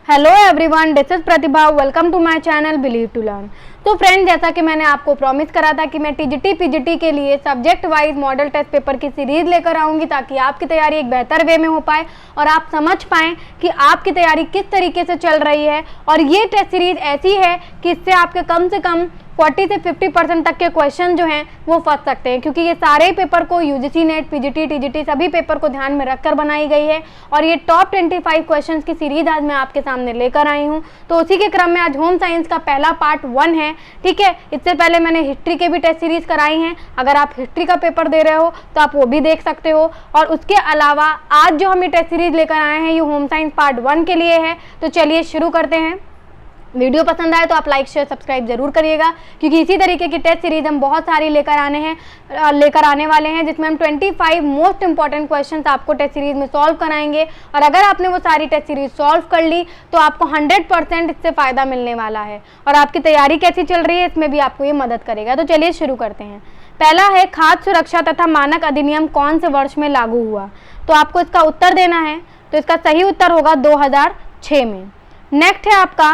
Hello everyone, this is Pratibha. Welcome to my channel believe to learn. तो friend, जैसा कि मैंने आपको प्रॉमिस करा था कि मैं टीजीटी पीजीटी के लिए subject wise model test paper की सीरीज लेकर आऊंगी ताकि आपकी तैयारी एक बेहतर वे में हो पाए और आप समझ पाएं कि आपकी तैयारी किस तरीके से चल रही है। और ये टेस्ट सीरीज ऐसी है कि इससे आपके कम से कम 40 से 50% तक के क्वेश्चन जो हैं वो फंस सकते हैं, क्योंकि ये सारे पेपर को यूजीसी नेट, पीजीटी, टीजीटी सभी पेपर को ध्यान में रखकर बनाई गई है। और ये टॉप 25 क्वेश्चंस की सीरीज आज मैं आपके सामने लेकर आई हूँ। तो उसी के क्रम में आज होम साइंस का पहला पार्ट 1 है, ठीक है। इससे पहले मैंने हिस्ट्री के भी टेस्ट सीरीज कराई हैं। अगर आप हिस्ट्री का पेपर दे रहे हो तो आप वो भी देख सकते हो। और उसके अलावा आज जो हम ये टेस्ट सीरीज लेकर आए हैं ये होम साइंस पार्ट 1 के लिए है। तो चलिए शुरू करते हैं। वीडियो पसंद आए तो आप लाइक शेयर सब्सक्राइब जरूर करिएगा, क्योंकि इसी तरीके की टेस्ट सीरीज हम बहुत सारी लेकर आने वाले हैं, जिसमें हम 25 मोस्ट इंपॉर्टेंट क्वेश्चंस आपको टेस्ट सीरीज में सॉल्व कराएंगे। और अगर आपने वो सारी टेस्ट सीरीज सॉल्व कर ली तो आपको 100% इससे फ़ायदा मिलने वाला है। और आपकी तैयारी कैसी चल रही है इसमें भी आपको ये मदद करेगा। तो चलिए शुरू करते हैं। पहला है, खाद्य सुरक्षा तथा मानक अधिनियम कौन से वर्ष में लागू हुआ? तो आपको इसका उत्तर देना है। तो इसका सही उत्तर होगा 2006 में। नेक्स्ट है आपका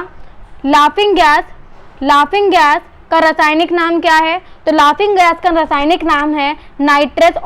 लाफिंग गैस का रासायनिक नाम क्या है? तो लाफिंग गैस का रासायनिक नाम है नाइट्रस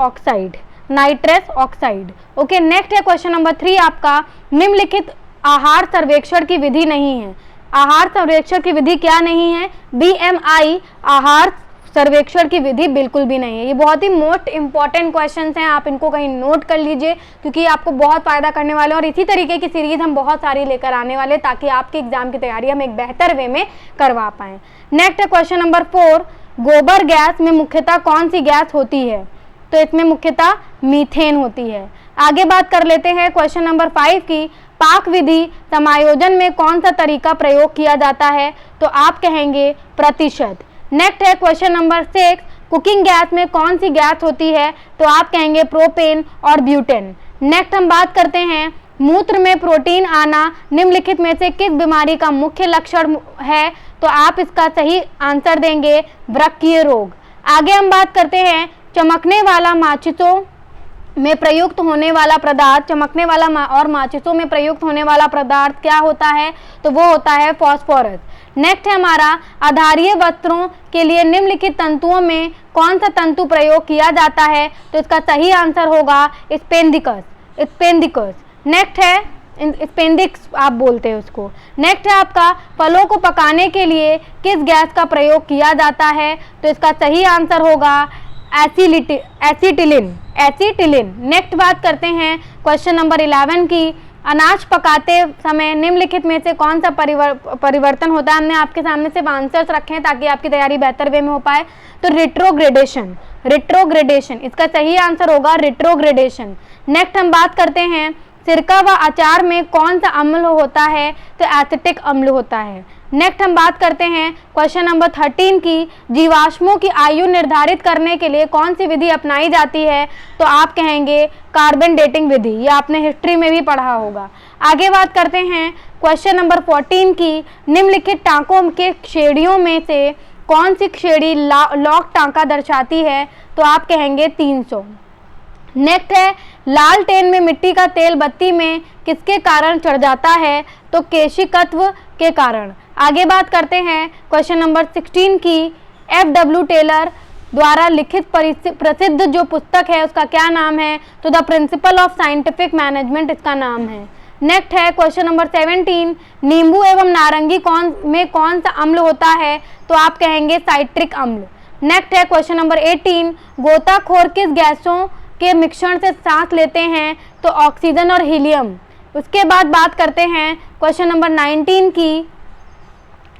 ऑक्साइड। ओके, नेक्स्ट है क्वेश्चन नंबर 3 आपका, निम्नलिखित आहार सर्वेक्षण की विधि नहीं है। आहार सर्वेक्षण की विधि क्या नहीं है? BMI आहार सर्वेक्षण की विधि बिल्कुल भी नहीं है। ये बहुत ही मोस्ट इंपॉर्टेंट क्वेश्चंस हैं, आप इनको कहीं नोट कर लीजिए, क्योंकि आपको बहुत फ़ायदा करने वाले हैं। और इसी तरीके की सीरीज हम बहुत सारी लेकर आने वाले ताकि आपके एग्जाम की तैयारी हम एक बेहतर वे में करवा पाएँ। नेक्स्ट है क्वेश्चन नंबर 4, गोबर गैस में मुख्यतः कौन सी गैस होती है? तो इसमें मुख्यतः मीथेन होती है। आगे बात कर लेते हैं क्वेश्चन नंबर 5 की, पाक विधि समायोजन में कौन सा तरीका प्रयोग किया जाता है? तो आप कहेंगे प्रतिशत। नेक्स्ट है क्वेश्चन नंबर 6, कुकिंग गैस में कौन सी गैस होती है? तो आप कहेंगे प्रोपेन और ब्यूटेन। नेक्स्ट हम बात करते हैं, मूत्र में प्रोटीन आना निम्नलिखित में से किस बीमारी का मुख्य लक्षण है? तो आप इसका सही आंसर देंगे वृक्कीय रोग। आगे हम बात करते हैं, चमकने वाला माचिसों में प्रयुक्त होने वाला पदार्थ, और माचिसों में प्रयुक्त होने वाला पदार्थ क्या होता है? तो वो होता है फॉस्फोरस। नेक्स्ट है हमारा, आधारीय वस्त्रों के लिए निम्नलिखित तंतुओं में कौन सा तंतु प्रयोग किया जाता है? तो इसका सही आंसर होगा स्पेंडिकस। नेक्स्ट है स्पेंडिक्स आप बोलते हैं उसको। नेक्स्ट है आपका, फलों को पकाने के लिए किस गैस का प्रयोग किया जाता है? तो इसका सही आंसर होगा एसिटिलिन। नेक्स्ट बात करते हैं क्वेश्चन नंबर 11 की, अनाज पकाते समय निम्नलिखित में से कौन सा परिवर्तन होता है? हमने आपके सामने सिर्फ आंसर्स रखे हैं ताकि आपकी तैयारी बेहतर वे में हो पाए। तो रिट्रोग्रेडेशन इसका सही आंसर होगा रिट्रोग्रेडेशन। नेक्स्ट हम बात करते हैं, सिरका व अचार में कौन सा अम्ल होता है? तो एसिटिक अम्ल होता है। नेक्स्ट हम बात करते हैं क्वेश्चन नंबर 13 की, जीवाश्मों की आयु निर्धारित करने के लिए कौन सी विधि अपनाई जाती है? तो आप कहेंगे कार्बन डेटिंग विधि। ये आपने हिस्ट्री में भी पढ़ा होगा। आगे बात करते हैं क्वेश्चन नंबर 14 की, निम्नलिखित टांकों के श्रेणियों में से कौन सी श्रेणी लॉग टांका दर्शाती है? तो आप कहेंगे 300। नेक्स्ट है, लालटेन में मिट्टी का तेल बत्ती में किसके कारण चढ़ जाता है? तो केशिकत्व के कारण। आगे बात करते हैं क्वेश्चन नंबर 16 की, FW टेलर द्वारा लिखित प्रसिद्ध जो पुस्तक है उसका क्या नाम है? तो the principle of scientific management इसका नाम है। नेक्स्ट है क्वेश्चन नंबर 17, नींबू एवं नारंगी में कौन सा अम्ल होता है? तो आप कहेंगे साइट्रिक अम्ल। नेक्स्ट है क्वेश्चन नंबर 18, गोताखोर किस गैसों के मिश्रण से सांस लेते हैं? तो ऑक्सीजन और हीलियम। उसके बाद बात करते हैं क्वेश्चन नंबर 19 की,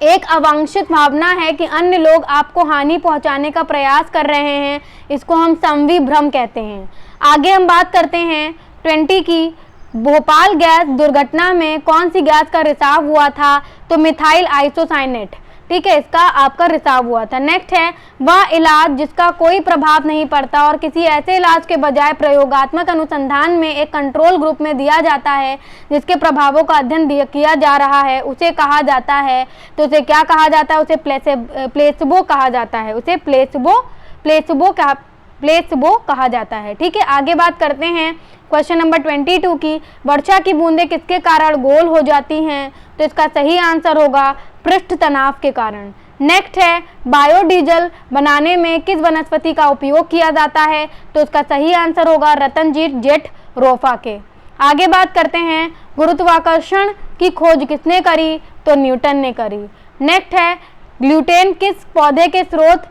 एक अवांछित भावना है कि अन्य लोग आपको हानि पहुंचाने का प्रयास कर रहे हैं, इसको हम संविभ्रम कहते हैं। आगे हम बात करते हैं 20 की, भोपाल गैस दुर्घटना में कौन सी गैस का रिसाव हुआ था? तो मिथाइल आइसोसाइनेट, ठीक है, इसका आपका रिसाव हुआ था। नेक्स्ट है, वह इलाज जिसका कोई प्रभाव नहीं पड़ता और किसी ऐसे इलाज के बजाय प्रयोगात्मक अनुसंधान में एक कंट्रोल ग्रुप में दिया जाता है जिसके प्रभावों का अध्ययन किया जा रहा है, उसे कहा जाता है। तो उसे क्या कहा जाता है? उसे प्लेसिबो कहा जाता है। उसे प्लेसिबो प्लेस वो कहा जाता है। ठीक है, आगे बात करते हैं क्वेश्चन नंबर 22 की। वर्षा की बूंदें किसके कारण गोल हो जाती हैं? तो इसका सही आंसर होगा पृष्ठ तनाव के कारण। नेक्स्ट है बायोडीजल बनाने में किस वनस्पति का उपयोग किया जाता है? तो इसका सही आंसर होगा रतनजीत जेटरोफा के। आगे बात करते हैं गुरुत्वाकर्षण की खोज किसने करी? तो न्यूटन ने करी। नेक्स्ट है ग्लूटेन किस पौधे के स्रोत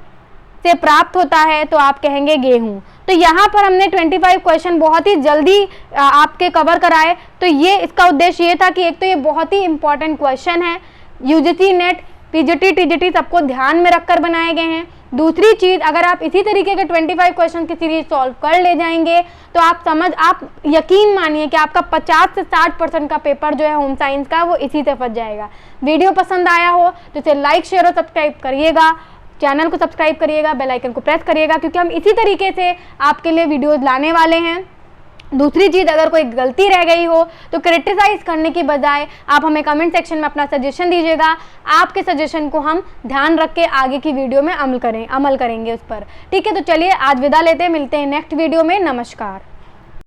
से प्राप्त होता है? तो आप कहेंगे गेहूं। तो यहाँ पर हमने 25 क्वेश्चन बहुत ही जल्दी आपके कवर कराए। तो ये इसका उद्देश्य ये था कि एक तो ये बहुत ही इंपॉर्टेंट क्वेश्चन है, यूजीसी नेट पीजीटी टीजीटी सबको ध्यान में रखकर बनाए गए हैं। दूसरी चीज़, अगर आप इसी तरीके के 25 क्वेश्चन की सीरीज सॉल्व कर ले जाएंगे तो आप यकीन मानिए कि आपका 50 से 60% का पेपर जो है होम साइंस का वो इसी से फंस जाएगा। वीडियो पसंद आया हो तो इसे लाइक शेयर और सब्सक्राइब करिएगा, चैनल को सब्सक्राइब करिएगा, बेल आइकन को प्रेस करिएगा, क्योंकि हम इसी तरीके से आपके लिए वीडियोज़ लाने वाले हैं। दूसरी चीज़, अगर कोई गलती रह गई हो तो क्रिटिसाइज करने की बजाय आप हमें कमेंट सेक्शन में अपना सजेशन दीजिएगा। आपके सजेशन को हम ध्यान रख के आगे की वीडियो में अमल करेंगे उस पर। ठीक है, तो चलिए आज विदा लेते हैं, मिलते हैं नेक्स्ट वीडियो में। नमस्कार।